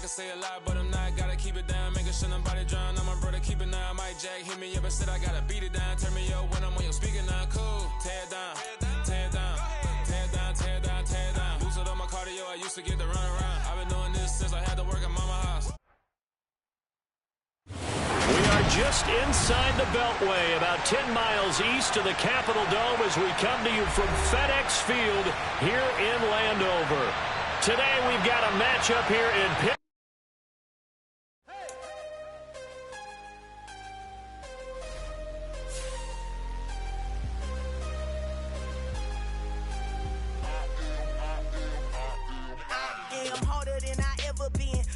can say a lot, but I'm not. Gotta keep it down, making sure nobody drown. I'm my brother, keep it down. Mike Jack hit me up and said I gotta beat it down. Turn me up when I'm on your speaker now. Cool, tear it down, tear it down, tear it down, tear it down, tear it down. Lose it on my cardio, I used to get to run around. I've been doing this since I had to work at mama house. We are just inside the Beltway, about 10 miles east of the Capitol Dome as we come to you from FedEx Field here in Landover. Today we've got a matchup here in Pitt.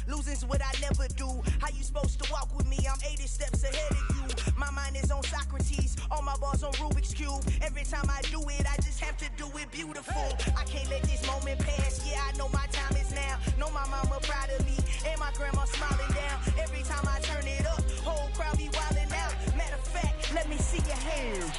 Losing's what I never do. How you supposed to walk with me? I'm 80 steps ahead of you. My mind is on Socrates, all my balls on Rubik's Cube. Every time I do it, I just have to do it beautiful. I can't let this moment pass. Yeah, I know my time is now. Know my mama proud of me, and my grandma smiling down. Every time I turn it up, whole crowd be wildin' out. Matter of fact, let me see your hands.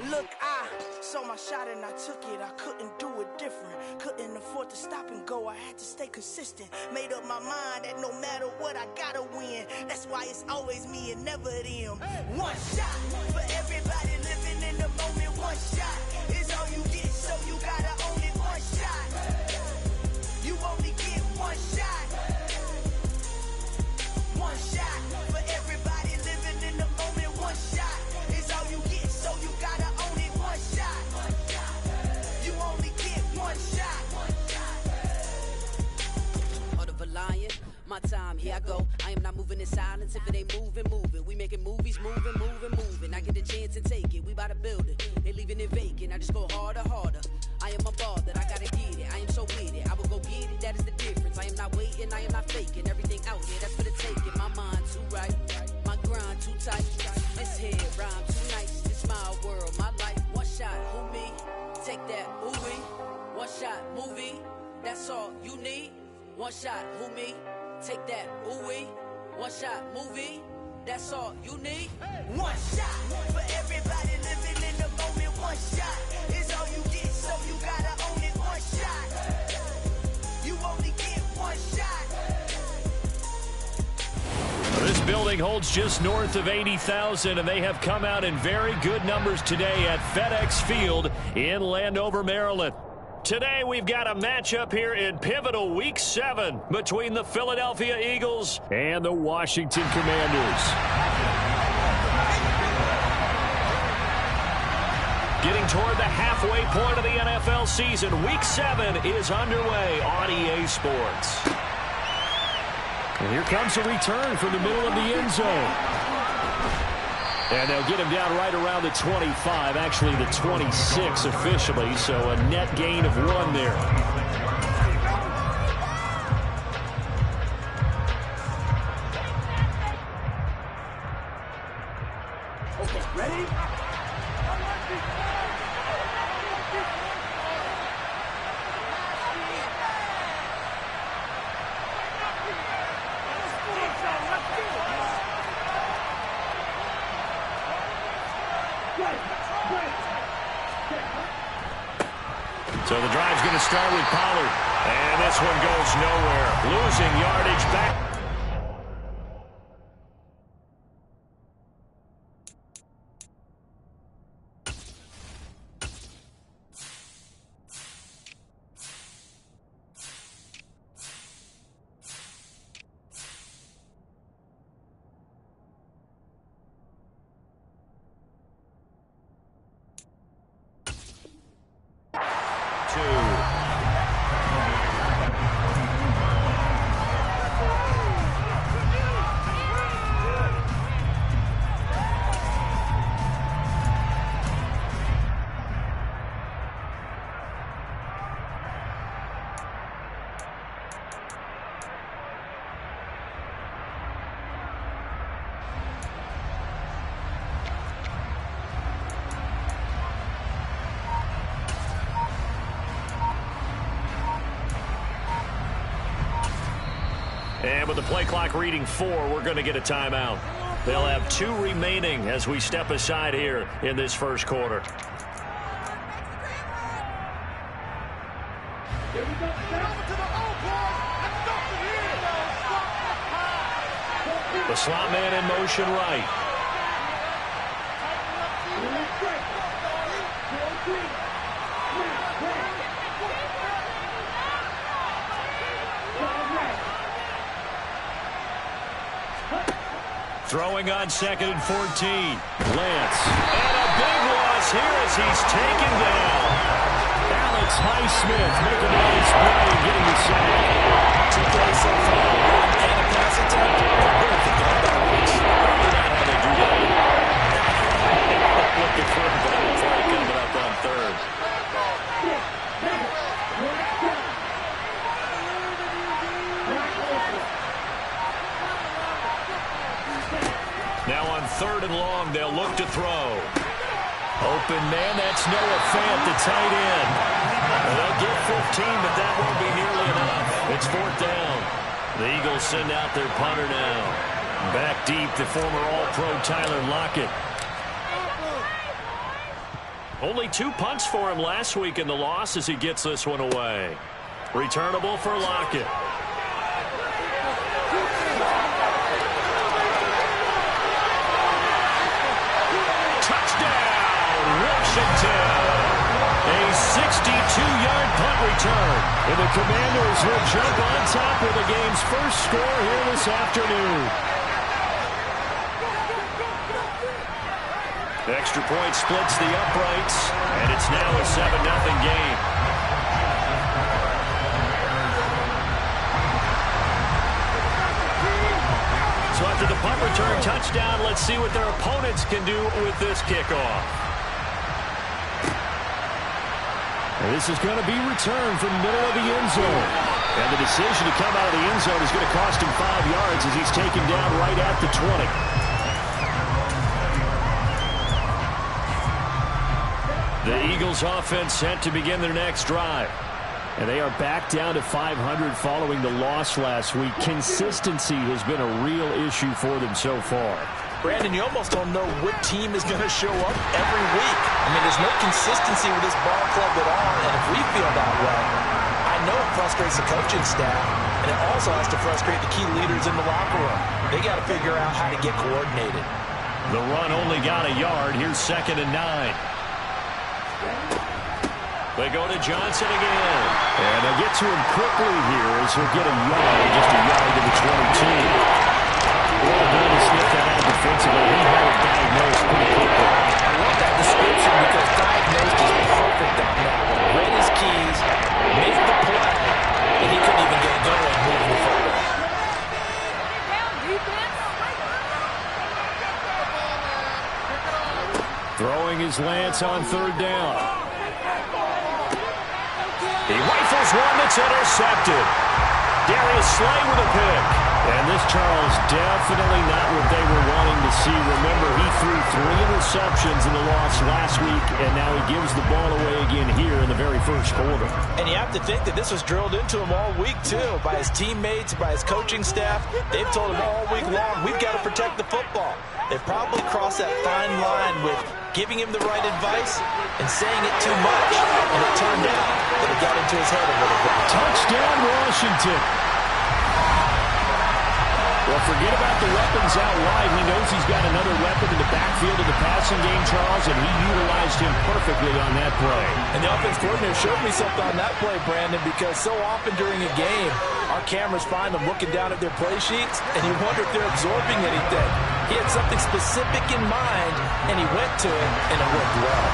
Look, I saw my shot and I took it. I couldn't do it different. Couldn't afford to stop and go. I had to stay consistent. Made up my mind that no matter what, I gotta win. That's why it's always me and never them. One shot for everybody living in the moment. One shot is all you get, so you gotta own it. One shot. You only get one shot. One shot for everybody living in the moment. One shot is all you get, so you gotta own it. One shot. You only get one shot. Heart of a lion, my time, here I go. I am not moving in silence. If it ain't moving, moving. We making movies, moving, moving, moving. I get a chance and take it. We bout to build it. They leaving it vacant. I just go harder, harder. I am a ball that I gotta get it. I am so with it. I will go get it. That is the difference. I am not waiting. I am not faking. Everything out here, that's for the taking. My mind too right. My grind too tight. This head rhyme too nice. This my world, my life. One shot, who me? Take that, ooh wee. One shot, movie. That's all you need. One shot, who me? Take that, ooh wee. One shot, movie. That's all you need. One shot for everybody living in the moment. One shot is all you get, so you gotta own it. One shot. You only get one shot. This building holds just north of 80,000, and they have come out in very good numbers today at FedEx Field in Landover, Maryland. Today we've got a matchup here in pivotal Week 7 between the Philadelphia Eagles and the Washington Commanders. Getting toward the halfway point of the NFL season, Week 7 is underway on EA Sports. And here comes a return from the middle of the end zone. And they'll get him down right around the 25, actually the 26 officially, so a net gain of 1 there. Okay, ready? So the drive's going to start with Pollard. And this one goes nowhere. Losing yardage back. And with the play clock reading 4, we're going to get a timeout. They'll have 2 remaining as we step aside here in this first quarter. Here we go. Get over to the O-board. Let's go from here. The slot man in motion right. Throwing on 2nd and 14. Lance. And a big loss here as he's taken down. Alex Highsmith making a nice play and getting the sack. 2 plays so far. And a pass attempt. Both of them balance. Probably not how they do that. Looking for a better play coming up on 3rd. Now on 3rd and long, they'll look to throw. Open man, that's Noah Fant, the tight end. They'll get 15, but that won't be nearly enough. It's 4th down. The Eagles send out their punter now. Back deep, the former All-Pro Tyler Lockett. Only 2 punts for him last week in the loss as he gets this one away. Returnable for Lockett. Washington. A 62-yard punt return. And the Commanders will jump on top with the game's first score here this afternoon. Extra point splits the uprights, and it's now a 7-0 game. So after the punt return touchdown, let's see what their opponents can do with this kickoff. And this is going to be returned from the middle of the end zone. And the decision to come out of the end zone is going to cost him 5 yards as he's taken down right at the 20. The Eagles offense set to begin their next drive. And they are back down to 500 following the loss last week. Consistency has been a real issue for them so far. Brandon, you almost don't know what team is going to show up every week. I mean, there's no consistency with this ball club at all, and if we feel that way, I know it frustrates the coaching staff, and it also has to frustrate the key leaders in the locker room. They got to figure out how to get coordinated. The run only got a yard. Here's 2nd and 9. They go to Johnson again. And they'll get to him quickly here as he'll get a yard, just a yard to the 22. Well done to sniff that out defensively. He had it diagnosed pretty quickly. I love that description because diagnosed is perfect on that one. Read his keys, made the play, and he couldn't even get going moving the football. Throwing his Lance on 3rd down. He rifles one that's intercepted. Darius Slay with a pick. And this, Charles, definitely not what they were wanting to see. Remember, he threw 3 interceptions in the loss last week, and now he gives the ball away again here in the very first quarter. And you have to think that this was drilled into him all week, too, by his teammates, by his coaching staff. They've told him all week long, we've got to protect the football. They've probably crossed that fine line with giving him the right advice and saying it too much. And it turned out that it got into his head a little bit. Touchdown, Washington. Well, forget about the weapons out wide. He knows he's got another weapon in the backfield of the passing game, Charles, and he utilized him perfectly on that play. And the offense coordinator showed me something on that play, Brandon, because so often during a game, our cameras find them looking down at their play sheets, and you wonder if they're absorbing anything. He had something specific in mind, and he went to it, and it worked well.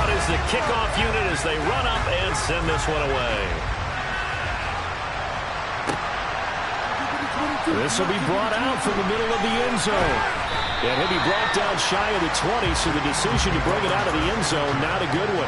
Out is the kickoff unit as they run up and send this one away. This will be brought out from the middle of the end zone. And he'll be brought down shy of the 20, so the decision to bring it out of the end zone, not a good one.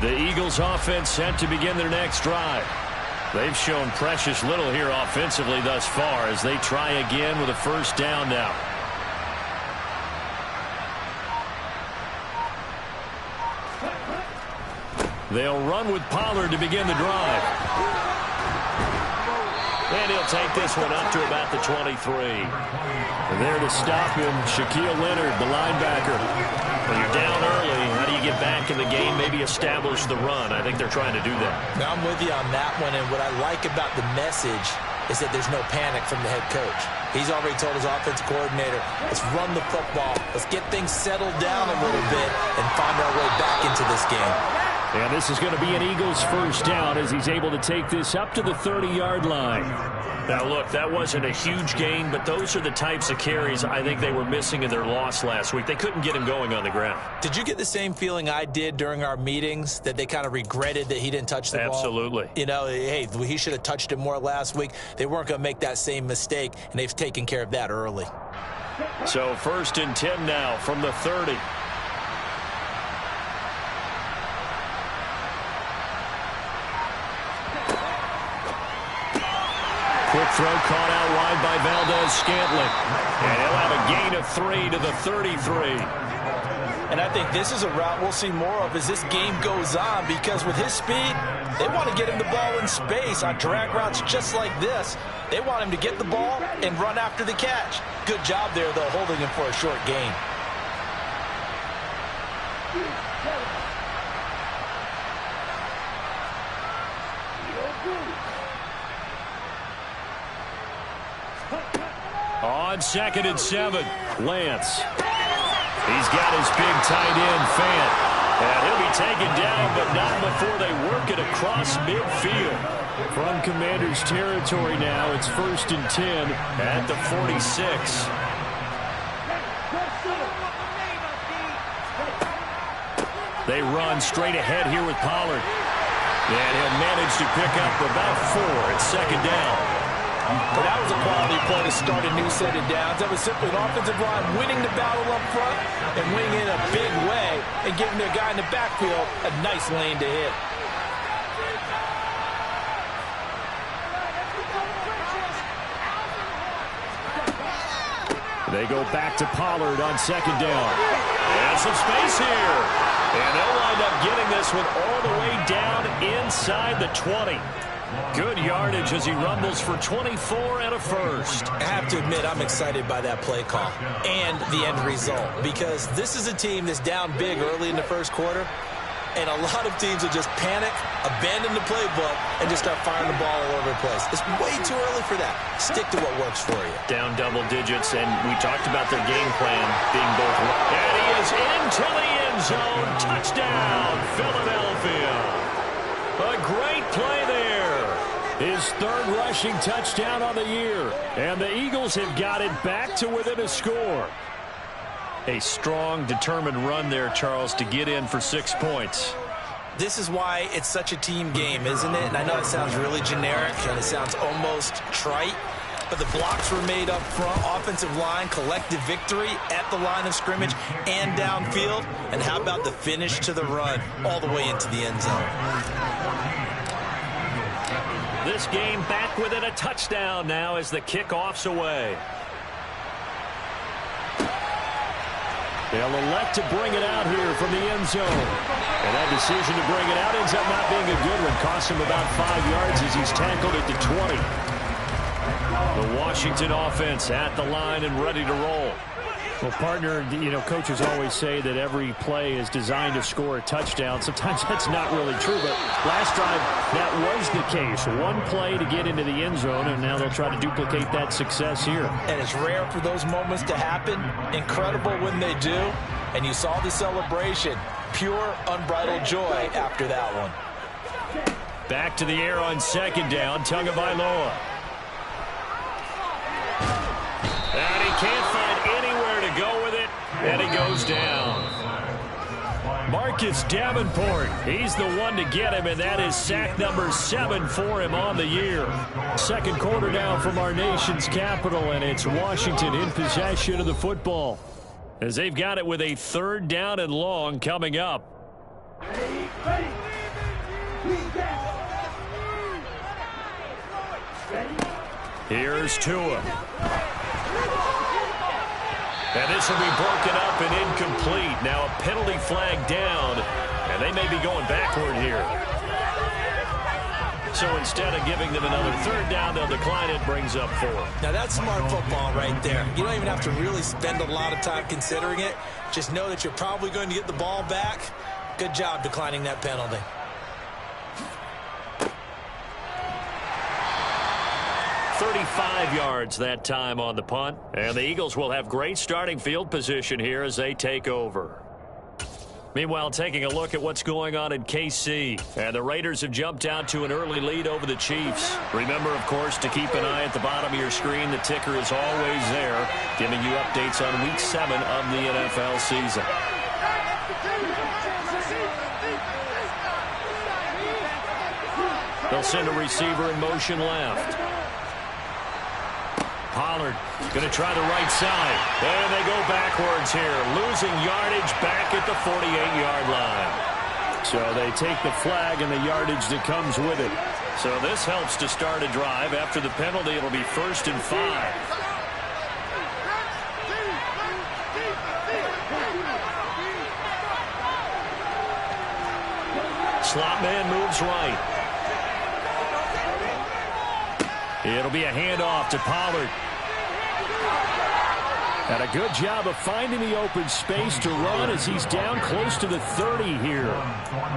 The Eagles offense set to begin their next drive. They've shown precious little here offensively thus far as they try again with a first down now. They'll run with Pollard to begin the drive. And he'll take this one up to about the 23. And there to stop him, Shaquille Leonard, the linebacker. When you're down early, how do you get back in the game, maybe establish the run? I think they're trying to do that. Now, I'm with you on that one, and what I like about the message is that there's no panic from the head coach. He's already told his offensive coordinator, let's run the football, let's get things settled down a little bit and find our way back into this game. And this is going to be an Eagles first down as he's able to take this up to the 30-yard line. Now, look, that wasn't a huge gain, but those are the types of carries I think they were missing in their loss last week. They couldn't get him going on the ground. Did you get the same feeling I did during our meetings, that they kind of regretted that he didn't touch the ball? Absolutely. You know, hey, he should have touched it more last week. They weren't going to make that same mistake, and they've taken care of that early. So 1st and 10 now from the 30. Quick throw caught out wide by Valdez-Scantling. And he'll have a gain of 3 to the 33. And I think this is a route we'll see more of as this game goes on, because with his speed, they want to get him the ball in space on drag routes just like this. They want him to get the ball and run after the catch. Good job there, though, holding him for a short gain. On 2nd and 7, Lance. He's got his big tight end, Fant. And he'll be taken down, but not before they work it across midfield. From Commanders territory now, it's 1st and 10 at the 46. They run straight ahead here with Pollard. And he'll manage to pick up about 4 at 2nd down. But that was a quality play to start a new set of downs. That was simply an offensive line winning the battle up front and winning it in a big way and giving their guy in the backfield a nice lane to hit. They go back to Pollard on 2nd down. And some space here. And they'll wind up getting this one all the way down inside the 20. Good yardage as he rumbles for 24 and a first. I have to admit, I'm excited by that play call and the end result, because this is a team that's down big early in the first quarter, and a lot of teams will just panic, abandon the playbook, and just start firing the ball all over the place. It's way too early for that. Stick to what works for you. Down double digits, and we talked about their game plan being both. And he is into the end zone. Touchdown, Philadelphia. A great play there. His 3rd rushing touchdown on the year. And the Eagles have got it back to within a score. A strong, determined run there, Charles, to get in for 6 points. This is why it's such a team game, isn't it? And I know it sounds really generic and it sounds almost trite, but the blocks were made up front, offensive line, collective victory at the line of scrimmage and downfield. And how about the finish to the run all the way into the end zone? This game back within a touchdown now as the kickoff's away. They'll elect to bring it out here from the end zone. And that decision to bring it out ends up not being a good one. Costs him about 5 yards as he's tackled at the 20. The Washington offense at the line and ready to roll. Well, partner, you know, coaches always say that every play is designed to score a touchdown. Sometimes that's not really true, but last drive, that was the case. One play to get into the end zone, and now they'll try to duplicate that success here. And it's rare for those moments to happen. Incredible when they do. And you saw the celebration. Pure, unbridled joy after that one. Back to the air on 2nd down, Tagovailoa. And he can't find anywhere to go with it, and he goes down. Marcus Davenport, he's the one to get him, and that is sack number 7 for him on the year. 2nd quarter now from our nation's capital, and it's Washington in possession of the football as they've got it with a 3rd down and long coming up. Here's Tua. And this will be broken up and incomplete. Now a penalty flag down, and they may be going backward here. So instead of giving them another third down, they'll decline it, brings up 4. Now, that's smart football right there. You don't even have to really spend a lot of time considering it. Just know that you're probably going to get the ball back. Good job declining that penalty. $35 yards that time on the punt. And the Eagles will have great starting field position here as they take over. Meanwhile, taking a look at what's going on in KC. And the Raiders have jumped out to an early lead over the Chiefs. Remember, of course, to keep an eye at the bottom of your screen. The ticker is always there, giving you updates on Week 7 of the NFL season. They'll send a receiver in motion left. Pollard going to try the right side. And they go backwards here, losing yardage back at the 48-yard line. So they take the flag and the yardage that comes with it. So this helps to start a drive. After the penalty, it'll be 1st and 5. Slot man moves right. It'll be a handoff to Pollard. And a good job of finding the open space to run as he's down close to the 30 here.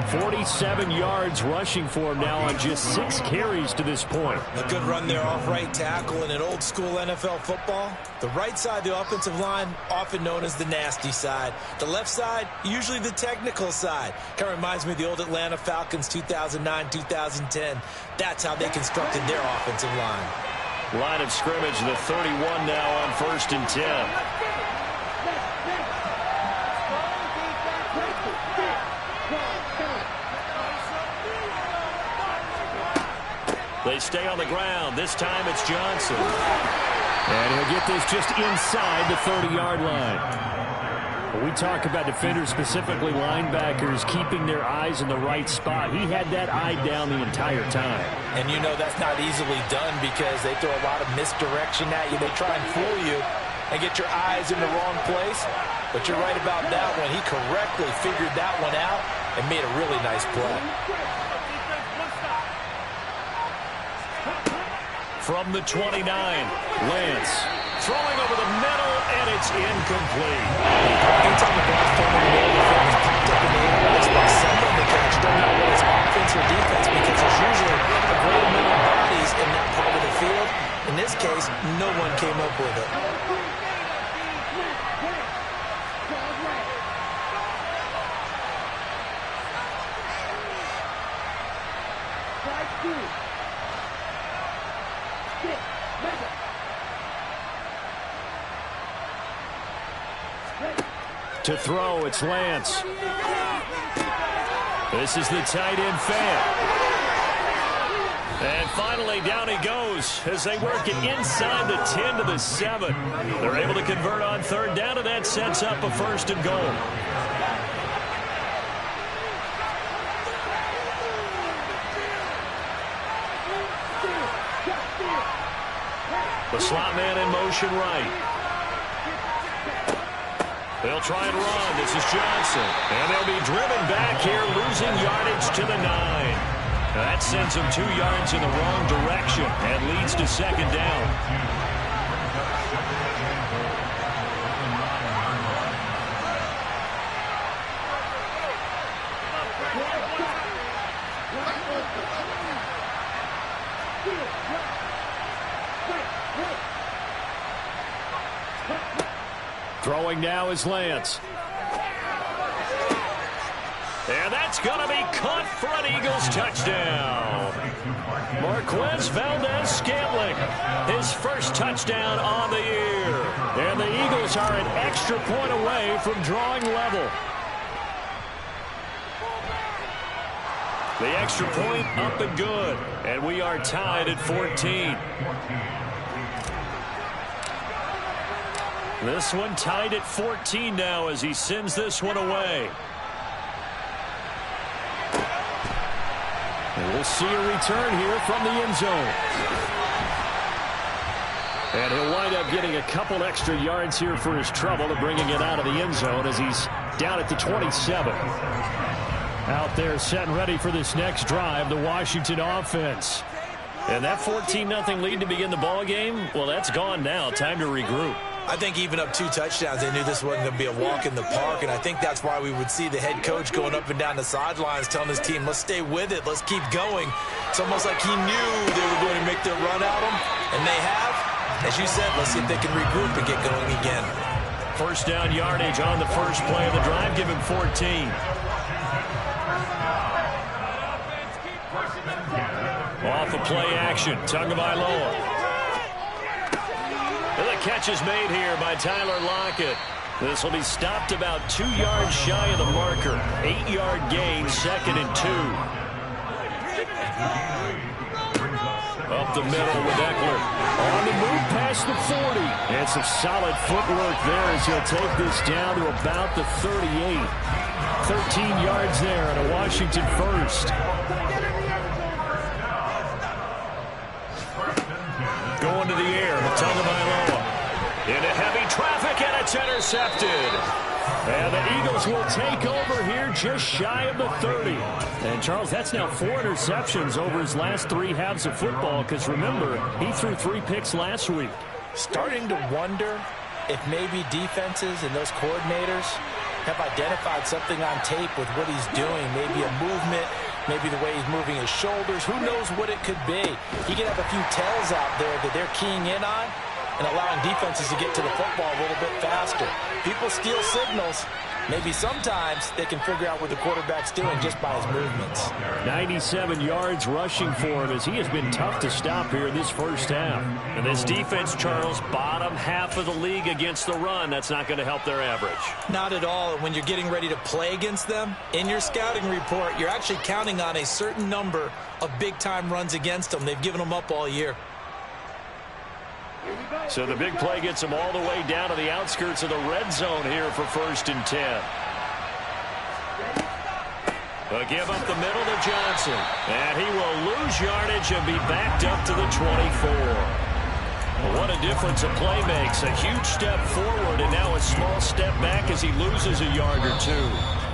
47 yards rushing for him now on just 6 carries to this point. A good run there off right tackle in an old school NFL football. The right side of the offensive line, often known as the nasty side. The left side, usually the technical side. Kind of reminds me of the old Atlanta Falcons 2009-2010. That's how they constructed their offensive line. Line of scrimmage, the 31 now on 1st and 10. They stay on the ground. This time it's Johnson. And he'll get this just inside the 30-yard line. We talk about defenders, specifically linebackers, keeping their eyes in the right spot. He had that eye down the entire time. And you know that's not easily done because they throw a lot of misdirection at you. They try and fool you and get your eyes in the wrong place. But you're right about that one. He correctly figured that one out and made a really nice play. From the 29, Lance throwing over the middle, and it's incomplete. Anytime the ball's thrown in the middle, the fans popped up in the air, expect someone to catch. Don't matter whether it's offense or defense, because there's usually a great amount of bodies in that part of the field. In this case, no one came up with it. To throw, it's Lance. This is the tight end fan. And finally, down he goes as they work it inside the 10 to the 7. They're able to convert on 3rd down, and that sets up a 1st and goal. The slot man in motion right. They'll try and run. This is Johnson. And they'll be driven back here, losing yardage to the 9. That sends them 2 yards in the wrong direction and leads to 2nd down. Throwing now is Lance. And that's going to be caught for an Eagles touchdown. Marquez Valdez-Scantling, his first touchdown on the year. And the Eagles are an extra point away from drawing level. The extra point up and good. And we are tied at 14. This one tied at 14 now as he sends this one away. And we'll see a return here from the end zone. And he'll wind up getting a couple extra yards here for his trouble, to bringing it out of the end zone as he's down at the 27. Out there set and ready for this next drive, the Washington offense. And that 14-0 lead to begin the ball game, well, that's gone now. Time to regroup. I think even up 2 touchdowns, they knew this wasn't going to be a walk in the park, and I think that's why we would see the head coach going up and down the sidelines telling his team, let's stay with it, let's keep going. It's almost like he knew they were going to make their run at him, and they have. As you said, let's see if they can regroup and get going again. First down yardage on the first play of the drive, give him 14. Off a play action, Tagovailoa. The catch is made here by Tyler Lockett. This will be stopped about 2 yards shy of the marker. 8-yard gain, 2nd and 2. Up the middle with Eckler. On the move past the 40. And some solid footwork there as he'll take this down to about the 38. 13 yards there and a Washington first. Going to the air, Tagovailoa. Into heavy traffic, and it's intercepted. And the Eagles will take over here just shy of the 30. And, Charles, that's now 4 interceptions over his last 3 halves of football, because, remember, he threw 3 picks last week. Starting to wonder if maybe defenses and those coordinators have identified something on tape with what he's doing, maybe a movement, maybe the way he's moving his shoulders. Who knows what it could be? He could have a few tells out there that they're keying in on and allowing defenses to get to the football a little bit faster. People steal signals. Maybe sometimes they can figure out what the quarterback's doing just by his movements. 97 yards rushing for him as he has been tough to stop here in this first half. And this defense, Charles, bottom half of the league against the run. That's not going to help their average. Not at all. When you're getting ready to play against them, in your scouting report, you're actually counting on a certain number of big-time runs against them. They've given them up all year. So the big play gets him all the way down to the outskirts of the red zone here for 1st and 10. They'll give up the middle to Johnson. And he will lose yardage and be backed up to the 24. Well, what a difference a play makes. A huge step forward and now a small step back as he loses a yard or 2.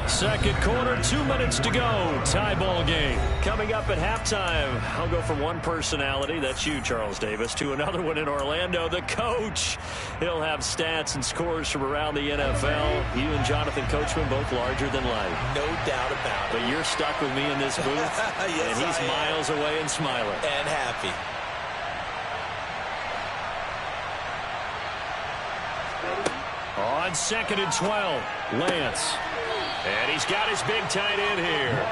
Second quarter, 2 minutes to go. Tie ball game. Coming up at halftime, I'll go from one personality, that's you, Charles Davis, to another one in Orlando, the coach. He'll have stats and scores from around the NFL. You and Jonathan Coachman, both larger than life. No doubt about it. But you're stuck with me in this booth, yes, and he's miles away and smiling. And happy. On 2nd and 12, Lance. And he's got his big tight end here.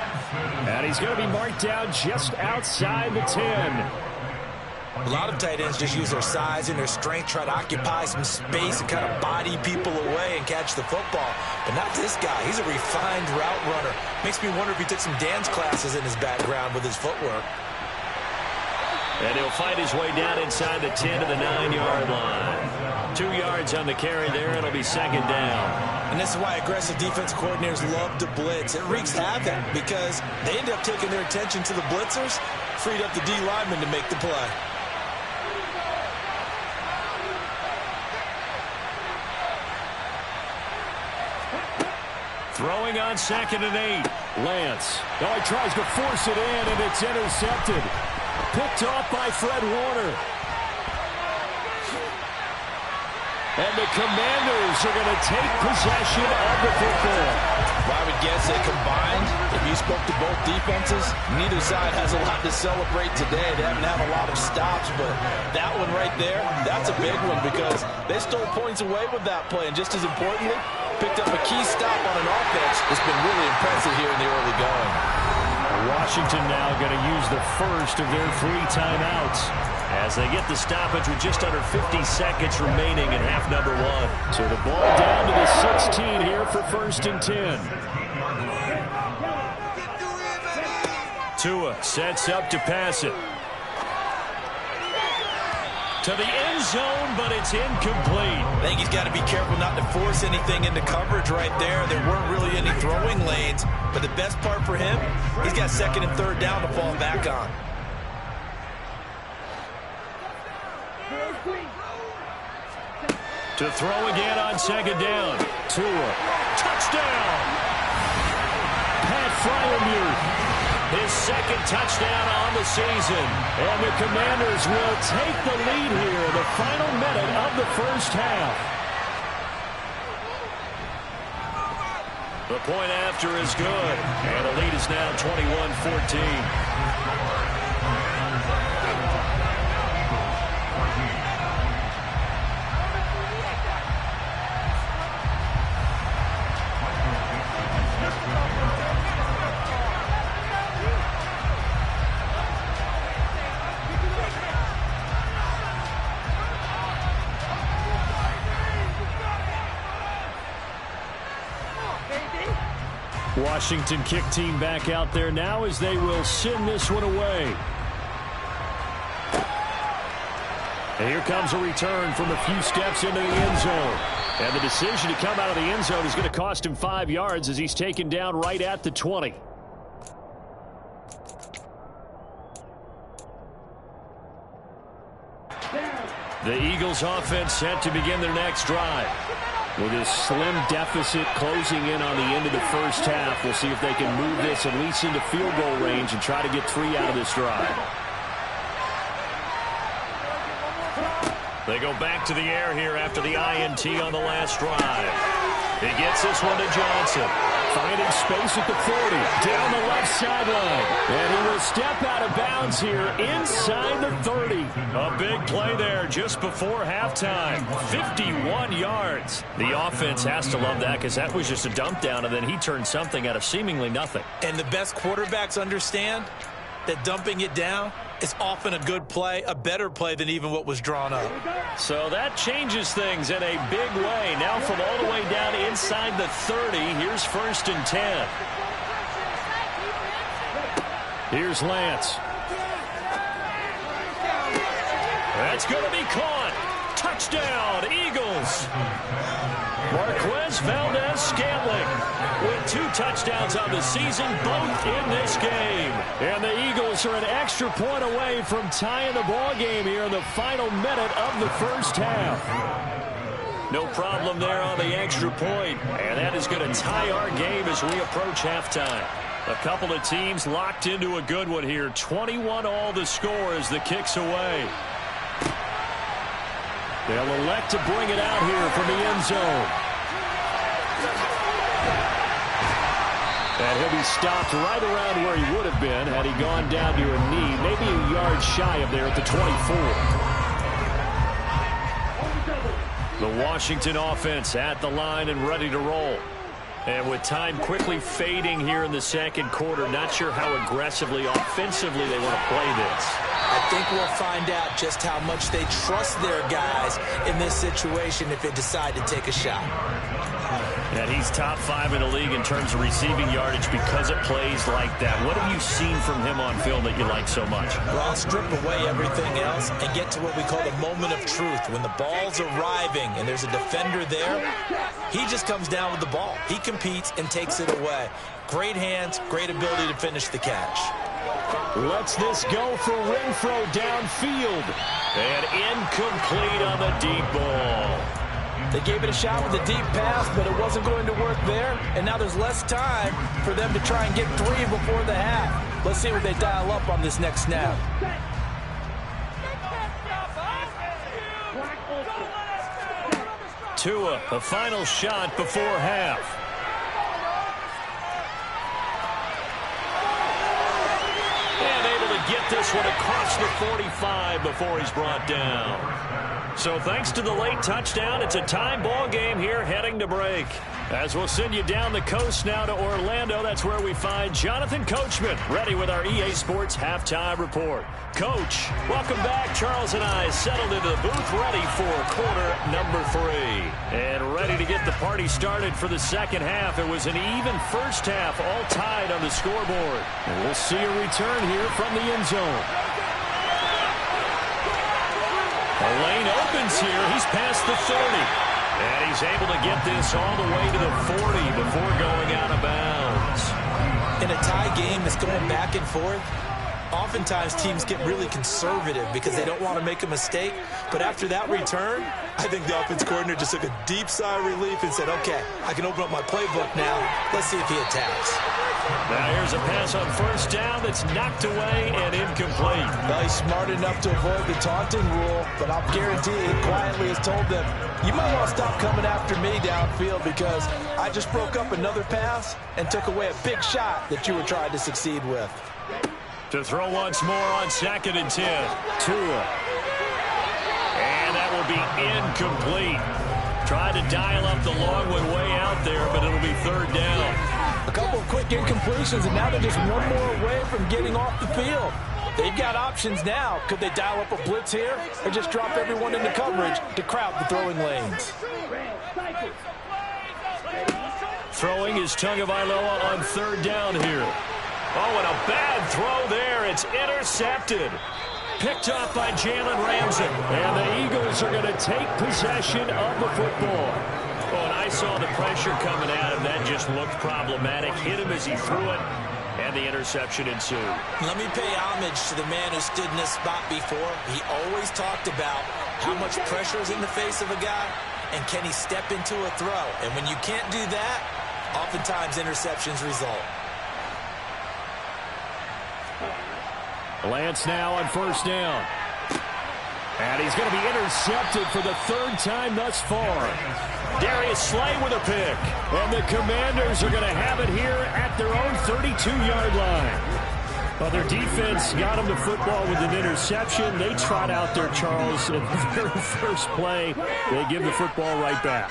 And he's going to be marked down just outside the 10. A lot of tight ends just use their size and their strength, try to occupy some space and kind of body people away and catch the football. But not this guy. He's a refined route runner. Makes me wonder if he took some dance classes in his background with his footwork. And he'll fight his way down inside the 10 to the 9-yard line. 2 yards on the carry there. It'll be 2nd down. And this is why aggressive defense coordinators love to blitz. It wreaks havoc because they end up taking their attention to the blitzers, freed up the D lineman to make the play. Throwing on 2nd and 8. Lance. Oh, he tries to force it in, and it's intercepted. Picked off by Fred Warner. And the Commanders are going to take possession of the football. Well, I would guess they combined. If you spoke to both defenses, neither side has a lot to celebrate today. They haven't had a lot of stops, but that one right there, that's a big one because they stole points away with that play. And just as importantly, picked up a key stop on an offense that's been really impressive here in the early going. Washington now going to use the first of their 3 timeouts as they get the stoppage with just under 50 seconds remaining in half number 1. So the ball down to the 16 here for 1st and 10. Tua sets up to pass it. To the end zone, but it's incomplete. I think he's got to be careful not to force anything into coverage right there. There weren't really any throwing lanes, but the best part for him, he's got 2nd and 3rd down to fall back on. To throw again on 2nd down. Tua. Touchdown! Pat Freiermuth. His second touchdown on the season. And the Commanders will take the lead here in the final minute of the first half. The point after is good. And the lead is now 21-14. Washington kick team back out there now as they will send this one away. And here comes a return from a few steps into the end zone. And the decision to come out of the end zone is going to cost him 5 yards as he's taken down right at the 20. The Eagles offense set to begin their next drive. With this slim deficit closing in on the end of the first half, we'll see if they can move this at least into field goal range and try to get 3 out of this drive. They go back to the air here after the INT on the last drive. He gets this one to Johnson. Finding space at the 40. Down the left sideline. And he will step out of bounds here inside the 30. A big play there just before halftime. 51 yards. The offense has to love that because that was just a dump down, and then he turned something out of seemingly nothing. And the best quarterbacks understand that dumping it down is often a good play, a better play than even what was drawn up. So that changes things in a big way. Now from all the way down inside the 30, here's 1st and 10. Here's Lance. That's going to be caught. Touchdown, Eagles. Marquez Valdez-Scantling with 2 touchdowns on the season, both in this game. And the Eagles are an extra point away from tying the ball game here in the final minute of the first half. No problem there on the extra point, and that is going to tie our game as we approach halftime. A couple of teams locked into a good one here. 21-all the score as the kick's away. They'll elect to bring it out here from the end zone. And he'll be stopped right around where he would have been had he gone down to a knee, maybe a yard shy of there at the 24. The Washington offense at the line and ready to roll. And with time quickly fading here in the second quarter, not sure how aggressively, offensively they want to play this. I think we'll find out just how much they trust their guys in this situation if they decide to take a shot. And he's top 5 in the league in terms of receiving yardage because it plays like that. What have you seen from him on film that you like so much? Well, I'll strip away everything else and get to what we call the moment of truth. When the ball's arriving and there's a defender there, he just comes down with the ball. He competes and takes it away. Great hands, great ability to finish the catch. Lets this go for Renfro downfield. And incomplete on the deep ball. They gave it a shot with a deep pass, but it wasn't going to work there. And now there's less time for them to try and get 3 before the half. Let's see what they dial up on this next snap. Tua, a final shot before half. And able to get this one across the 45 before he's brought down. So thanks to the late touchdown, it's a tie ball game here heading to break. As we'll send you down the coast now to Orlando, that's where we find Jonathan Coachman, ready with our EA Sports Halftime Report. Coach, welcome back. Charles and I settled into the booth, ready for quarter number 3. And ready to get the party started for the second half. It was an even first half, all tied on the scoreboard. And we'll see a return here from the end zone. The lane opens here. He's past the 30. And he's able to get this all the way to the 40 before going out of bounds. In a tie game that's going back and forth, oftentimes teams get really conservative because they don't want to make a mistake. But after that return, I think the offense coordinator just took a deep sigh of relief and said, okay, I can open up my playbook now. Let's see if he attacks. Now here's a pass on first down that's knocked away and incomplete. Well, he's smart enough to avoid the taunting rule, but I'll guarantee he quietly has told them, you might want to stop coming after me downfield because I just broke up another pass and took away a big shot that you were trying to succeed with. To throw once more on 2nd and 10. Tua. And that will be incomplete. Tried to dial up the long one way out there, but it'll be 3rd down. A couple of quick incompletions, and now they're just one more away from getting off the field. They've got options now. Could they dial up a blitz here or just drop everyone into coverage to crowd the throwing lanes? Throwing is Tagovailoa on 3rd down here. Oh, and a bad throw there. It's intercepted. Picked off by Jalen Ramsey. And the Eagles are going to take possession of the football. Oh, and I saw the pressure coming at him. That just looked problematic. Hit him as he threw it. And the interception ensued. Let me pay homage to the man who stood in this spot before. He always talked about how much pressure is in the face of a guy and can he step into a throw. And when you can't do that, oftentimes interceptions result. Lance now on 1st down. And he's going to be intercepted for the 3rd time thus far. Darius Slay with a pick. And the Commanders are going to have it here at their own 32-yard line. Well, their defense got them the football with an interception. They trot out there, Charles, in the very first play. They give the football right back.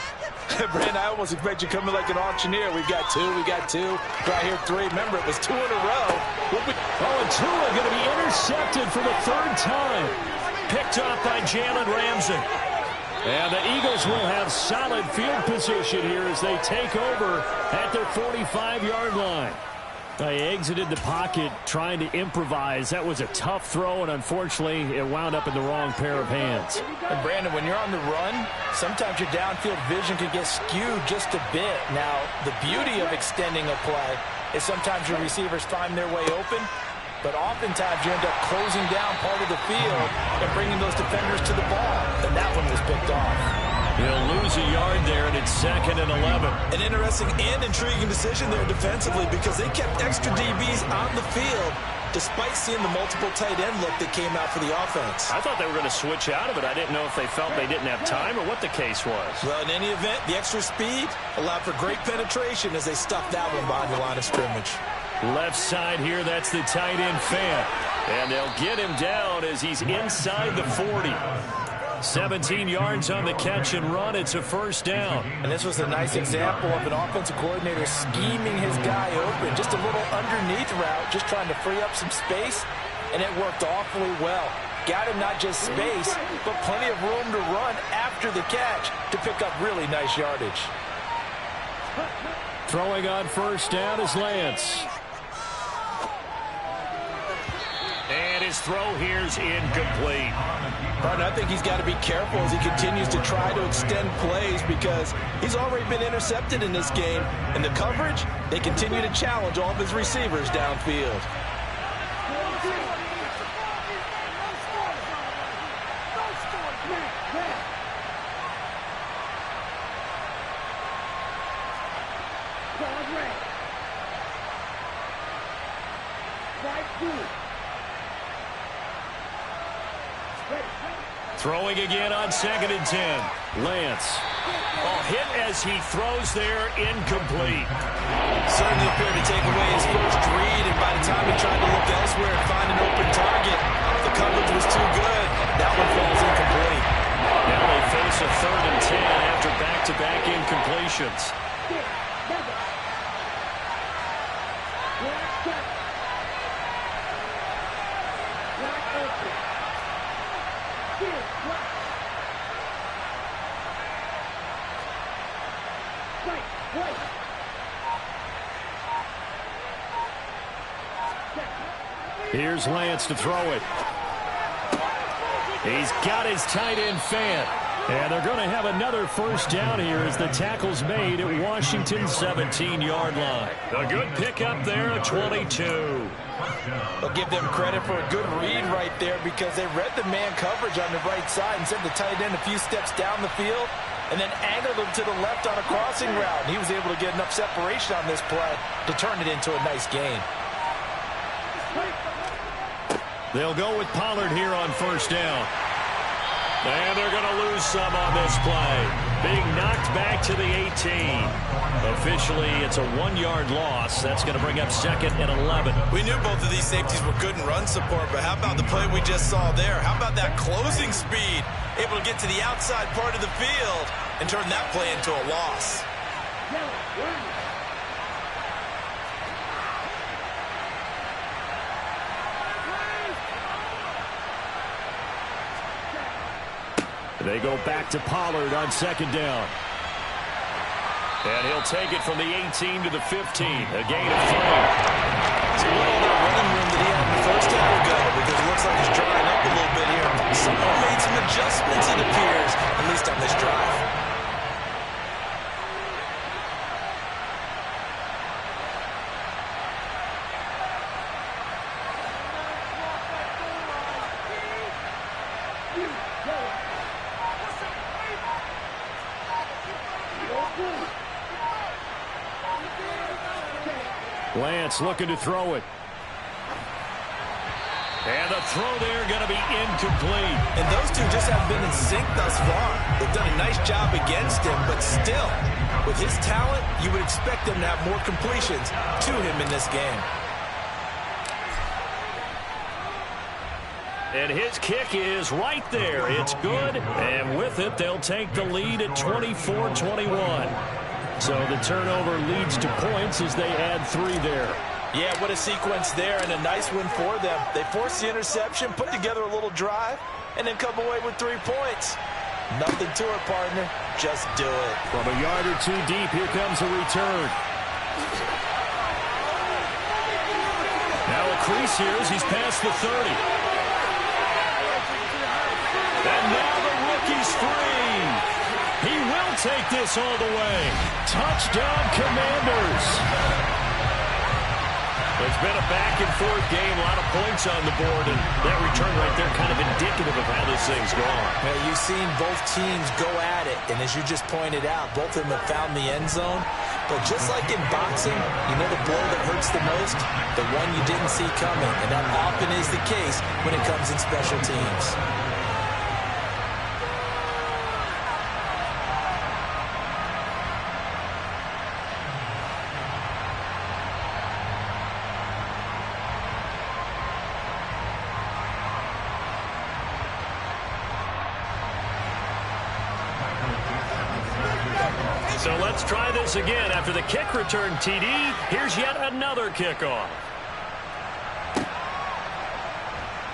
Brandon, I almost expect you coming like an auctioneer. We've got two. Right here, 3. Remember, it was 2 in a row. Oh, and Tua going to be intercepted for the 3rd time. Picked off by Jalen Ramsey. And the Eagles will have solid field position here as they take over at their 45-yard line. They exited the pocket trying to improvise. That was a tough throw, and unfortunately, it wound up in the wrong pair of hands. And Brandon, when you're on the run, sometimes your downfield vision can get skewed just a bit. Now, the beauty of extending a play is sometimes your receivers find their way open, but oftentimes you end up closing down part of the field and bringing those defenders to the ball. And that one was picked off. He'll lose a yard there, and it's 2nd and 11. An interesting and intriguing decision there defensively because they kept extra DBs on the field despite seeing the multiple tight end look that came out for the offense. I thought they were going to switch out of it. I didn't know if they felt they didn't have time or what the case was. Well, in any event, the extra speed allowed for great penetration as they stuffed that one behind the line of scrimmage. Left side here, that's the tight end Fant. And they'll get him down as he's inside the 40. 17 yards on the catch and run. It's a 1st down. And this was a nice example of an offensive coordinator scheming his guy open. Just a little underneath route, just trying to free up some space, and it worked awfully well. Got him not just space, but plenty of room to run after the catch to pick up really nice yardage. Throwing on 1st down is Lance. And his throw here's incomplete. I think he's got to be careful as he continues to try to extend plays because he's already been intercepted in this game. And the coverage, they continue to challenge all of his receivers downfield. Throwing again on 2nd and 10. Lance. Oh, hit as he throws there, incomplete. Certainly appeared to take away his first read, and by the time he tried to look elsewhere and find an open target, the coverage was too good. That one falls incomplete. Now they face a 3rd and 10 after back-to-back incompletions. Here's Lance to throw it. He's got his tight end Fant. And they're going to have another first down here as the tackle's made at Washington's 17-yard line. A good pickup there at 22. I'll give them credit for a good read right there because they read the man coverage on the right side and sent the tight end a few steps down the field and then angled him to the left on a crossing route. And he was able to get enough separation on this play to turn it into a nice gain. They'll go with Pollard here on first down. And they're going to lose some on this play. Being knocked back to the 18. Officially, it's a 1-yard loss. That's going to bring up 2nd and 11. We knew both of these safeties were good in run support, but how about the play we just saw there? How about that closing speed? Able to get to the outside part of the field and turn that play into a loss. They go back to Pollard on 2nd down. And he'll take it from the 18 to the 15. A gain of 3. It's a little of that running room that he had in the first half ago because it looks like he's drying up a little bit here. Someone made some adjustments, it appears, at least on this drive. Lance looking to throw it. And the throw there going to be incomplete. And those two just haven't been in sync thus far. They've done a nice job against him, but still, with his talent, you would expect them to have more completions to him in this game. And his kick is right there. It's good. And with it, they'll take the lead at 24-21. So the turnover leads to points as they add 3 there. Yeah, what a sequence there and a nice win for them. They forced the interception, put together a little drive, and then come away with 3 points. Nothing to it, partner. Just do it. From a yard or 2 deep, here comes a return. Now a crease here as he's past the 30. And now the rookie's free. He will take this all the way. Touchdown, Commanders. It's been a back-and-forth game, a lot of points on the board, and that return right there kind of indicative of how this thing's gone. Well, you've seen both teams go at it, and as you just pointed out, both of them have found the end zone. But just like in boxing, you know the blow that hurts the most? The one you didn't see coming, and that often is the case when it comes in special teams. So let's try this again. After the kick return, TD, here's yet another kickoff.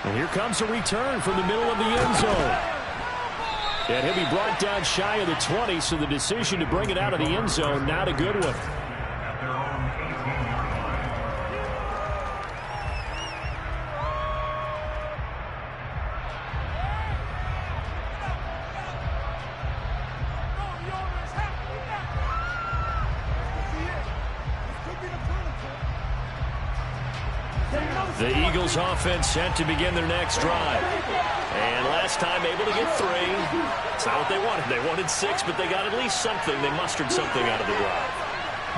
And here comes a return from the middle of the end zone. And he'll be brought down shy of the 20, so the decision to bring it out of the end zone, not a good one. The Eagles offense set to begin their next drive. And last time able to get 3. It's not what they wanted. They wanted 6, but they got at least something. They mustered something out of the drive.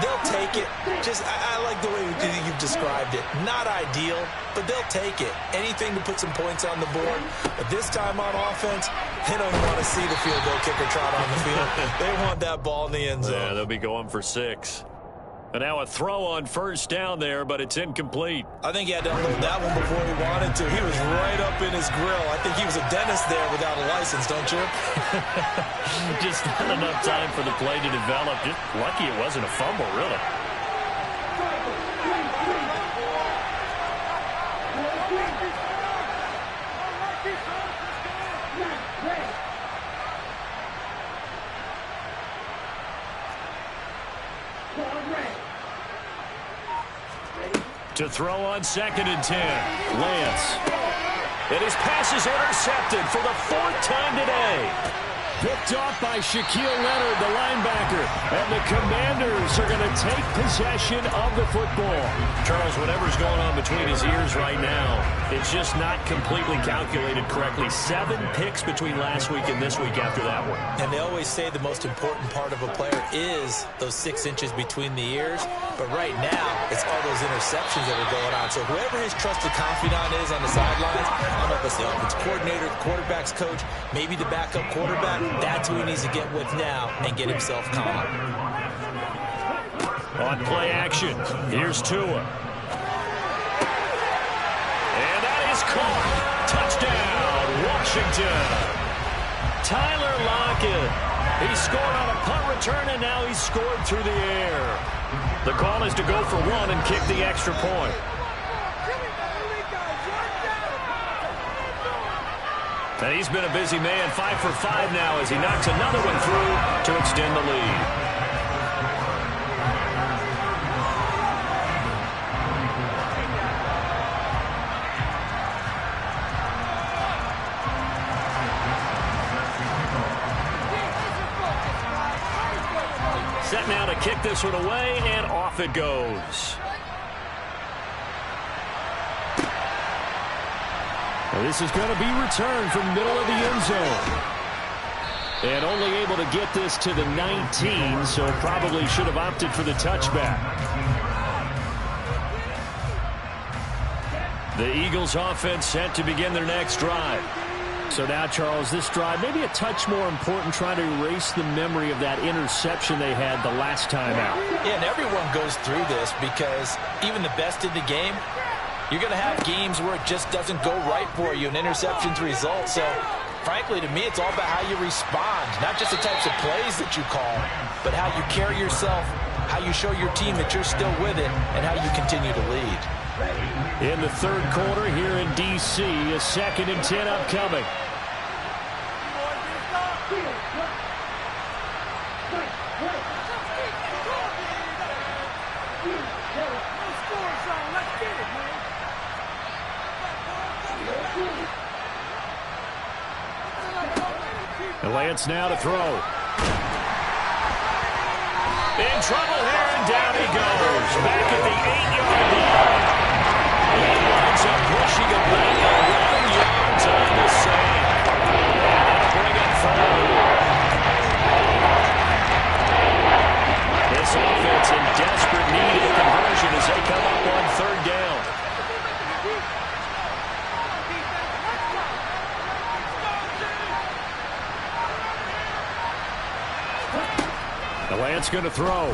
They'll take it. I like the way you've described it. Not ideal, but they'll take it. Anything to put some points on the board. But this time on offense, they don't want to see the field goal kicker trot on the field. They want that ball in the end zone. Yeah, they'll be going for 6. And now a throw on first down there, but it's incomplete. I think he had to unload that one before he wanted to. He was right up in his grill. I think he was a dentist there without a license, don't you? Just not enough time for the play to develop. Just lucky it wasn't a fumble, really. To throw on 2nd and 10. Lance. And his pass is intercepted for the 4th time today. picked off by Shaquille Leonard, the linebacker. And the Commanders are going to take possession of the football. Charles, whatever's going on between his ears right now, it's just not completely calculated correctly. 7 picks between last week and this week after that one. And they always say the most important part of a player is those 6 inches between the ears. But right now, it's all those interceptions that are going on. So whoever his trusted confidant is on the sidelines, I don't know if it's the offense coordinator, the quarterback's coach, maybe the backup quarterback, that's who he needs to get with now and get himself calm. On play action, here's Tua. And that is caught. Touchdown, Washington. Tyler Lockett. He scored on a punt return, and now he's scored through the air. The call is to go for 1 and kick the extra point. And he's been a busy man, 5 for 5 now as he knocks another one through to extend the lead. Set now to kick this one away, and off it goes. This is going to be returned from the middle of the end zone. And only able to get this to the 19, so probably should have opted for the touchback. The Eagles offense set to begin their next drive. So now, Charles, this drive maybe a touch more important, trying to erase the memory of that interception they had the last time out. Yeah, and everyone goes through this because even the best in the game, you're going to have games where it just doesn't go right for you, and interceptions result. So, frankly, to me, it's all about how you respond, not just the types of plays that you call, but how you carry yourself, how you show your team that you're still with it, and how you continue to lead. In the third quarter here in D.C., a 2nd and 10 upcoming. Lance now to throw. In trouble here, and down he goes. Back at the 8-yard line. He winds up pushing it back 11 yards on the save. And that'll bring it forward. This offense in desperate need of conversion as they come up on 3rd down. Lance going to throw.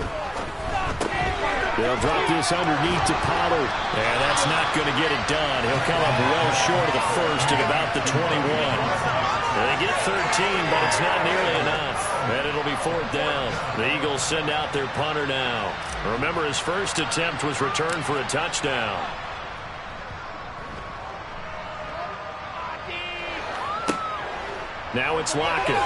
They'll drop this underneath to Pollard. And that's not going to get it done. He'll come up well short of the first at about the 21. They get 13, but it's not nearly enough. And it'll be 4th down. The Eagles send out their punter now. Remember, his first attempt was returned for a touchdown. Now it's Lockett.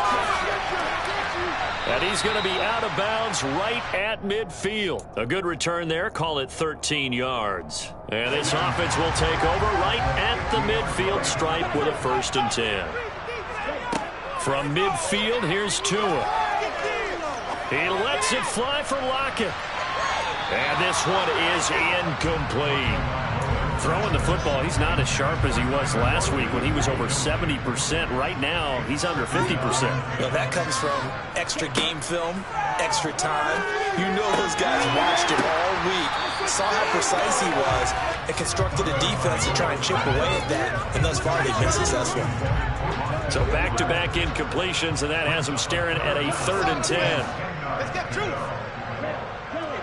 And he's going to be out of bounds right at midfield. A good return there. Call it 13 yards. And this offense will take over right at the midfield stripe with a 1st and 10. From midfield, here's Tua. He lets it fly for Lockett. And this one is incomplete. Throwing the football, he's not as sharp as he was last week when he was over 70%. Right now, he's under 50%. Well, that comes from extra game film, extra time. You know those guys watched him all week, saw how precise he was, and constructed a defense to try and chip away at that, and thus far they've been successful. So back-to-back incompletions, and that has him staring at a 3rd and 10. Let's get Drew. Keep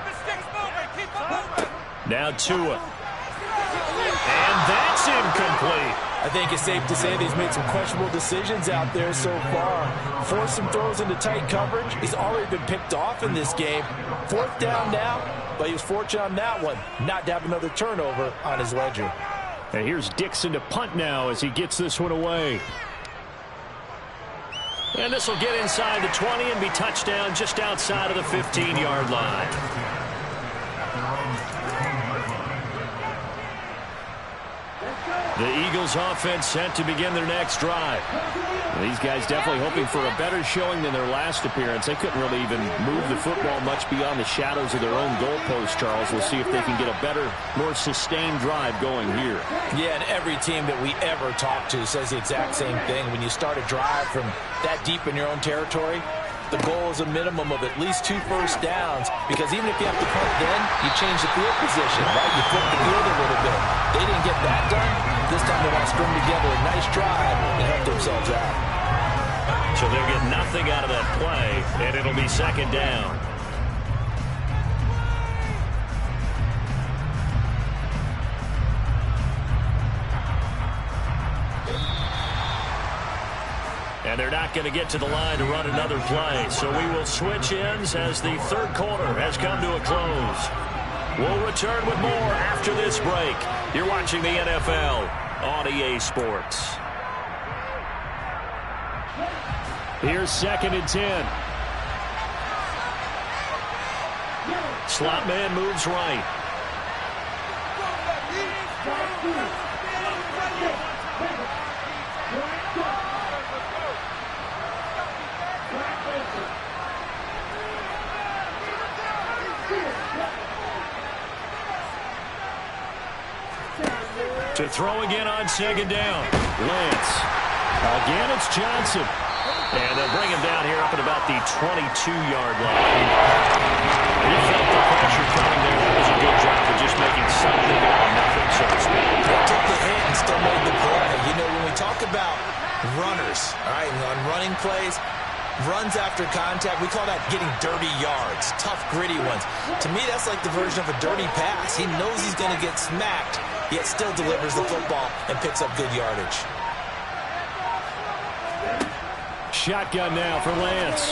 the sticks moving. Keep them moving. Now Tua. And that's incomplete. I think it's safe to say that he's made some questionable decisions out there so far. Forced some throws into tight coverage. He's already been picked off in this game. 4th down now, but he was fortunate on that one not to have another turnover on his ledger. And here's Dixon to punt now as he gets this one away. And this will get inside the 20 and be touchdown just outside of the 15-yard line. The Eagles offense set to begin their next drive. These guys definitely hoping for a better showing than their last appearance. They couldn't really even move the football much beyond the shadows of their own goalpost, Charles. We'll see if they can get a better, more sustained drive going here. Yeah, and every team that we ever talk to says the exact same thing. When you start a drive from that deep in your own territory, the goal is a minimum of at least 2 first downs, because even if you have to punt then, you change the field position, right? You flip the field a little bit. They didn't get that done. This time they want to string together a nice drive and help themselves out. So they'll get nothing out of that play, and it'll be second down. And they're not going to get to the line to run another play. So we will switch ends as the third quarter has come to a close. We'll return with more after this break. You're watching the NFL on EA Sports. Here's 2nd and 10. Slot man moves right. To throw again on 2nd down. Lance. Again, it's Johnson. And they'll bring him down here up at about the 22-yard line. He felt the pressure coming there. That was a good job for just making something out of nothing, so to speak. They took the hit and still made the play. You know, when we talk about runners, all right, on running plays, runs after contact, we call that getting dirty yards, tough, gritty ones. To me, that's like the version of a dirty pass. He knows he's going to get smacked, yet still delivers the football and picks up good yardage. Shotgun now for Lance.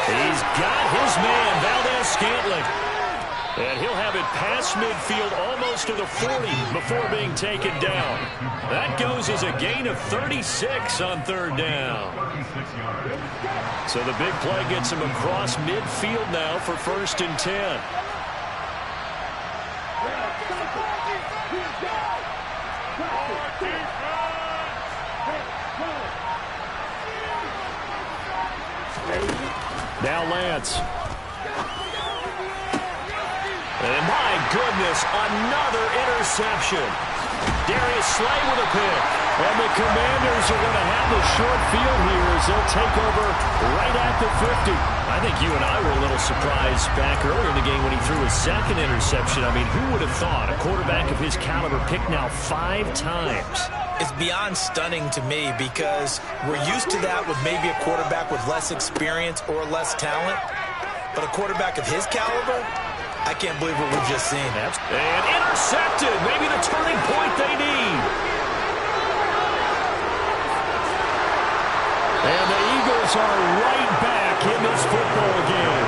He's got his man, Valdez-Scantling. And he'll have it past midfield almost to the 40 before being taken down. That goes as a gain of 36 on 3rd down. So the big play gets him across midfield now for 1st and 10. Now Lance. And my goodness, another interception. Darius Slay with a pick. And the Commanders are going to have the short field here as they'll take over right at the 50. I think you and I were a little surprised back earlier in the game when he threw his 2nd interception. I mean, who would have thought a quarterback of his caliber picked now 5 times? It's beyond stunning to me because we're used to that with maybe a quarterback with less experience or less talent. But a quarterback of his caliber, I can't believe what we've just seen. And intercepted. Maybe the turning point they need. And the Eagles are right back in this football game.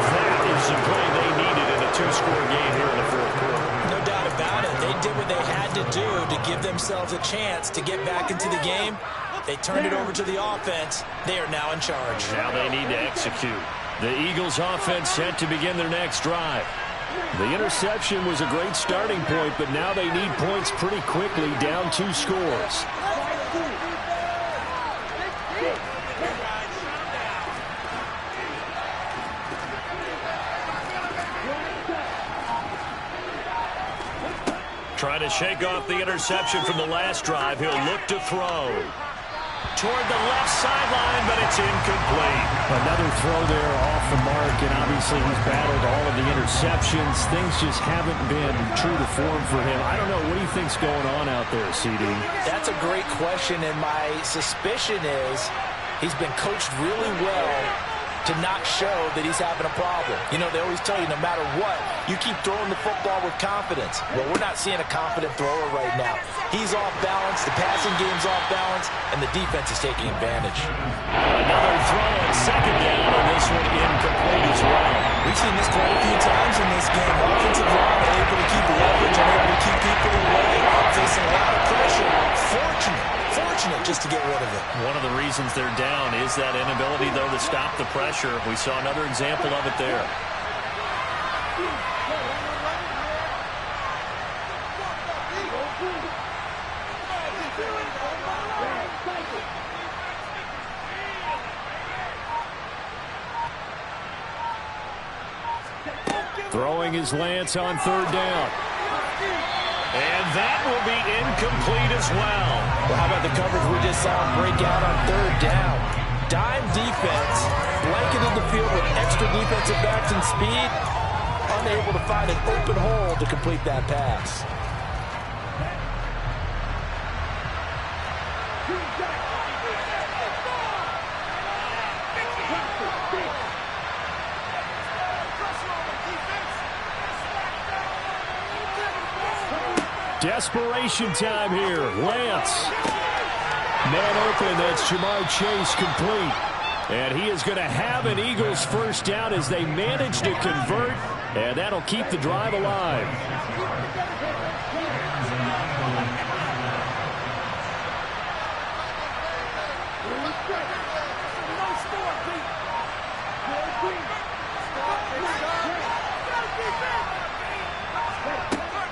That is the play they needed in a 2-score game here in the 4th quarter. No doubt about it. They did what they had to do to give themselves a chance to get back into the game. They turned it over to the offense. They are now in charge. Now they need to execute. The Eagles offense set to begin their next drive. The interception was a great starting point, but now they need points pretty quickly, down 2 scores. Trying to shake off the interception from the last drive. He'll look to throw. Toward the left sideline, but it's incomplete. Another throw there off the mark, and obviously he's battled all of the interceptions. Things just haven't been true to form for him. I don't know. What do you think's going on out there, CD? That's a great question, and my suspicion is he's been coached really well to not show that he's having a problem. You know, they always tell you no matter what, you keep throwing the football with confidence. Well, we're not seeing a confident thrower right now. He's off balance, the passing game's off balance, and the defense is taking advantage. Another throw on 2nd down, and this one incomplete as well. We've seen this quite a few times in this game. Offensive line are able to keep leverage and able to keep people away, facing a lot of pressure. Fortunate just to get rid of it. One of the reasons they're down is that inability, though, to stop the pressure. We saw another example of it there. Throwing is Lance on third down. And that will be incomplete as well. Well, how about the coverage we just saw break out on third down? Dime defense, blanketed the field with extra defensive backs and speed, unable to find an open hole to complete that pass. Desperation time here. Lance. Man open. That's Jamar Chase complete. And he is going to have an Eagles first down as they manage to convert. And that'll keep the drive alive.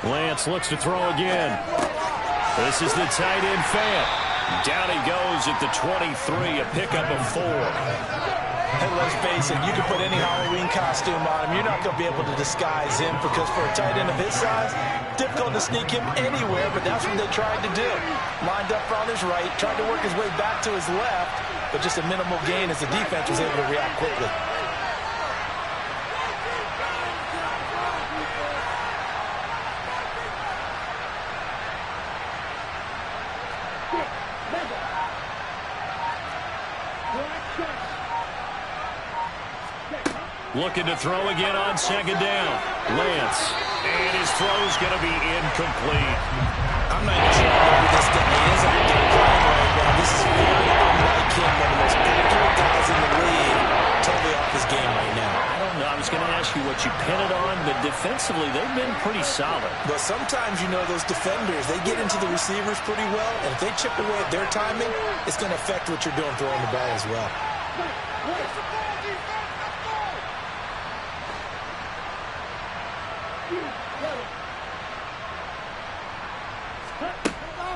Lance looks to throw again. This is the tight end Fant. Down he goes at the 23, a pickup of 4. And let's face it, you can put any Halloween costume on him. You're not going to be able to disguise him because for a tight end of his size, difficult to sneak him anywhere, but that's what they tried to do. Lined up on his right, tried to work his way back to his left, but just a minimal gain as the defense was able to react quickly. Looking to throw again on second down. Lance. And his throw's going to be incomplete. I'm not even sure who this guy is out there playing right now. This is very unlike him, one of the most accurate guys in the league. Totally off his game right now. I don't know. I was going to ask you what you pin it on, but defensively, they've been pretty solid. But sometimes, you know, those defenders, they get into the receivers pretty well, and if they chip away at their timing, it's going to affect what you're doing throwing the ball as well.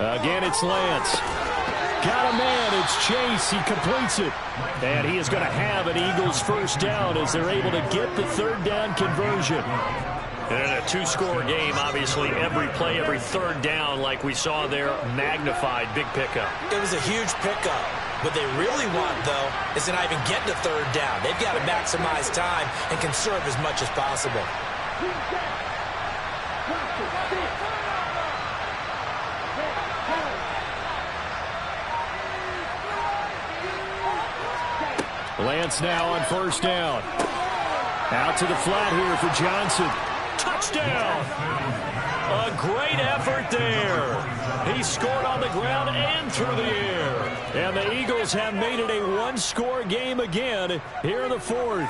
Again, it's Lance. Got a man. It's Chase. He completes it. And he is going to have an Eagles first down as they're able to get the third down conversion. And in a two-score game, obviously, every play, every third down, like we saw there, magnified. Big pickup. It was a huge pickup. What they really want, though, is to not even get to third down. They've got to maximize time and conserve as much as possible. Lance now on first down. Out to the flat here for Johnson. Touchdown! A great effort there. He scored on the ground and through the air. And the Eagles have made it a one-score game again here in the fourth.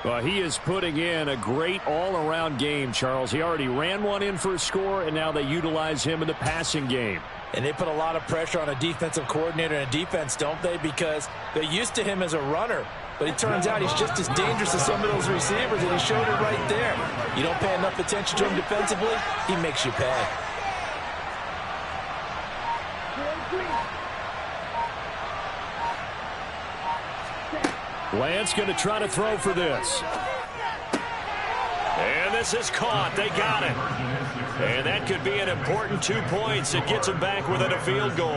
Well, he is putting in a great all-around game, Charles. He already ran one in for a score, and now they utilize him in the passing game. And they put a lot of pressure on a defensive coordinator and a defense, don't they? Because they're used to him as a runner. But it turns out he's just as dangerous as some of those receivers, and he showed it right there. You don't pay enough attention to him defensively, he makes you pay. Lance going to try to throw for this. And this is caught. They got it. And that could be an important 2 points. It gets them back within a field goal.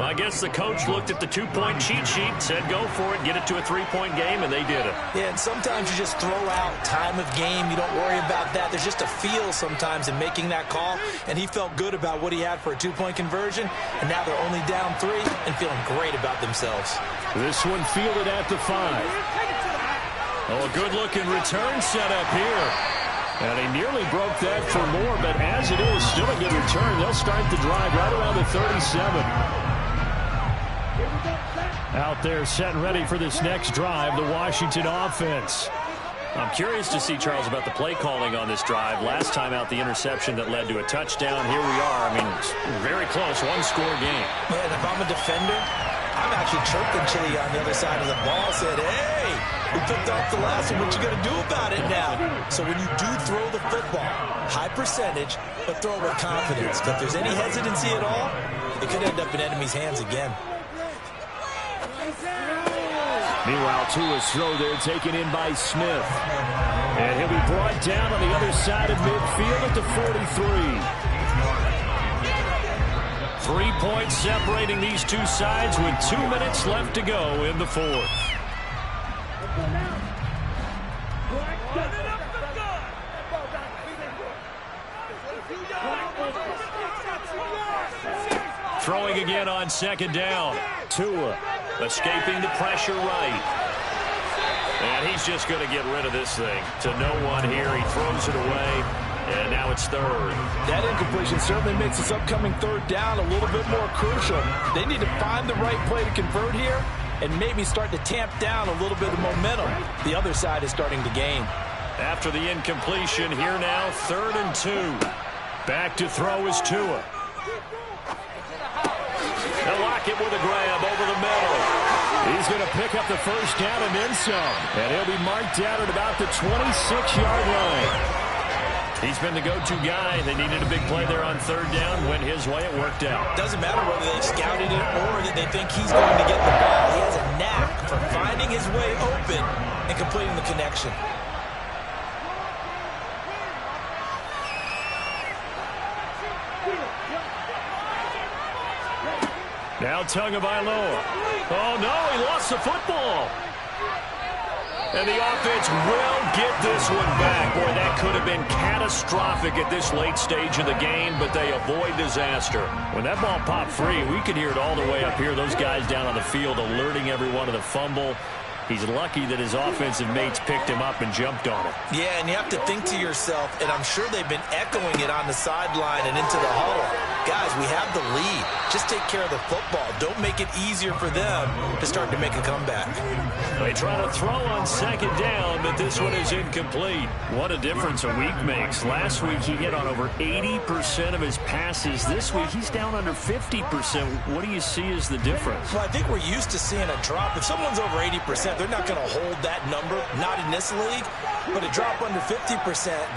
I guess the coach looked at the two-point cheat sheet, said go for it, get it to a three-point game, and they did it. Yeah, and sometimes you just throw out time of game. You don't worry about that. There's just a feel sometimes in making that call, and he felt good about what he had for a two-point conversion, and now they're only down 3 and feeling great about themselves. This one fielded at the 5. Oh, a good-looking return set up here. And he nearly broke that for more, but as it is, still a good return. They'll start the drive right around the 37. Out there set and ready for this next drive, the Washington offense. I'm curious to see, Charles, about the play calling on this drive. Last time out, the interception that led to a touchdown. Here we are. I mean, very close, one-score game. Man, if I'm a defender, I'm actually chirping Chili on the other side of the ball. Said, hey, we picked off the last one. What you going to do about it now? So when you do throw the football, high percentage, but throw it with confidence. If there's any hesitancy at all, it could end up in enemy's hands again. Meanwhile, Tua's throw there taken in by Smith. And he'll be brought down on the other side of midfield at the 43. 3 points separating these two sides with 2 minutes left to go in the fourth. Throwing again on second down. Tua escaping the pressure right. And he's just going to get rid of this thing to no one here. He throws it away, and now it's third. That incompletion certainly makes this upcoming third down a little bit more crucial. They need to find the right play to convert here and maybe start to tamp down a little bit of momentum. The other side is starting to gain. After the incompletion, here now, 3rd and 2. Back to throw is Tua. They'll lock it with a grab over the middle. He's going to pick up the first down and then some. And he'll be marked down at about the 26-yard line. He's been the go-to guy. They needed a big play there on 3rd down. Went his way. It worked out. Doesn't matter whether they scouted it or that they think he's going to get the ball. He has a knack for finding his way open and completing the connection. Now Tagovailoa. Oh, no, he lost the football. And the offense will get this one back. Boy, that could have been catastrophic at this late stage of the game, but they avoid disaster. When that ball popped free, we could hear it all the way up here. Those guys down on the field alerting everyone of the fumble. He's lucky that his offensive mates picked him up and jumped on it. Yeah, and you have to think to yourself, and I'm sure they've been echoing it on the sideline and into the huddle. Guys, we have the lead. Just take care of the football. Don't make it easier for them to start to make a comeback. They try to throw on 2nd down, but this one is incomplete. What a difference a week makes. Last week he hit on over 80% of his passes. This week he's down under 50%. What do you see as the difference? Well, I think we're used to seeing a drop. If someone's over 80%, they're not going to hold that number, not in this league. But a drop under 50%,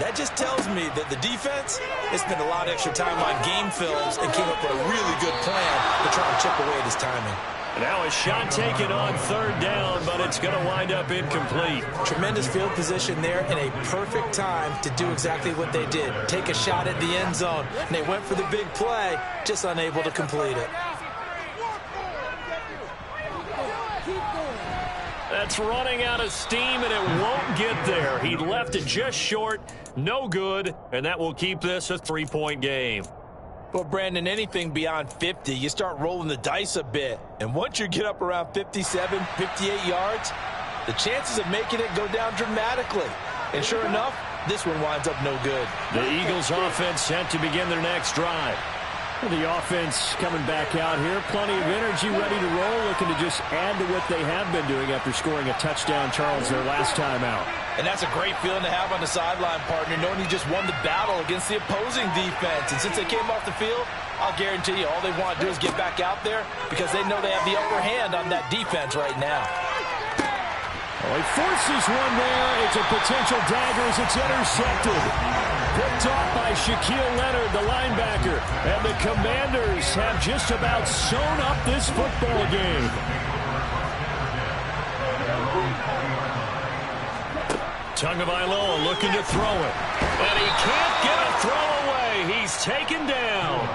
that just tells me that the defense has spent a lot of extra time on game films and came up with a really good plan to try and chip away at his timing. Now a shot taken on 3rd down, but it's going to wind up incomplete. Tremendous field position there and a perfect time to do exactly what they did. Take a shot at the end zone. And they went for the big play, just unable to complete it. That's running out of steam, and it won't get there. He left it just short, no good, and that will keep this a 3-point game. Well, Brandon, anything beyond 50, you start rolling the dice a bit. And once you get up around 57, 58 yards, the chances of making it go down dramatically. And sure enough, this one winds up no good. The Eagles offense set to begin their next drive. The offense coming back out here. Plenty of energy, ready to roll, looking to just add to what they have been doing after scoring a touchdown, Charles, their last time out. And that's a great feeling to have on the sideline, partner, knowing you just won the battle against the opposing defense. And since they came off the field, I'll guarantee you all they want to do is get back out there because they know they have the upper hand on that defense right now. Well, he forces one there. It's a potential dagger as it's intercepted. Picked off by Shaquille Leonard, the linebacker. And the Commanders have just about sewn up this football game. Tagovailoa looking to throw it. And he can't get a throw away. He's taken down.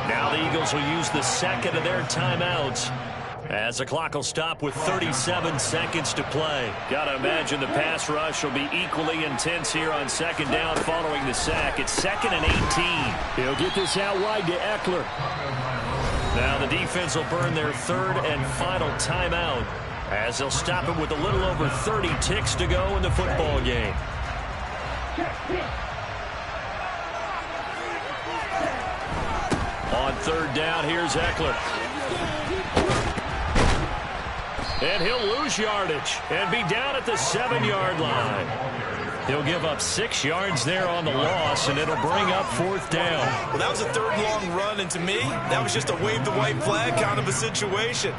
Now the Eagles will use the second of their timeouts, as the clock will stop with 37 seconds to play. Got to imagine the pass rush will be equally intense here on 2nd down following the sack. It's 2nd and 18. He'll get this out wide to Eckler. Now the defense will burn their 3rd and final timeout, as they'll stop it with a little over 30 ticks to go in the football game. On 3rd down, here's Eckler. And he'll lose yardage and be down at the 7-yard line. He'll give up 6 yards there on the loss, and it'll bring up 4th down. Well, that was a 3rd long run, and to me, that was just a wave the white flag kind of a situation.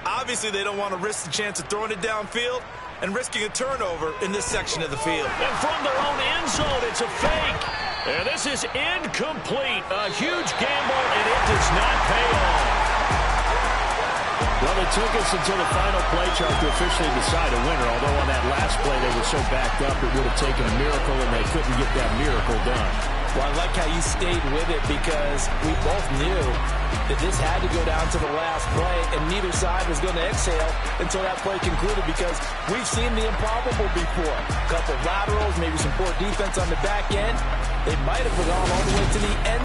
Obviously, they don't want to risk the chance of throwing it downfield and risking a turnover in this section of the field. And from their own end zone, it's a fake. And this is incomplete. A huge gamble, and it does not pay off. The Well, it took us until the final play chart to officially decide a winner, although on that last play they were so backed up it would have taken a miracle, and they couldn't get that miracle done. Well, I like how you stayed with it because we both knew that this had to go down to the last play, and neither side was going to exhale until that play concluded because we've seen the improbable before. A couple of laterals, maybe some poor defense on the back end. They might have gone all the way to the end.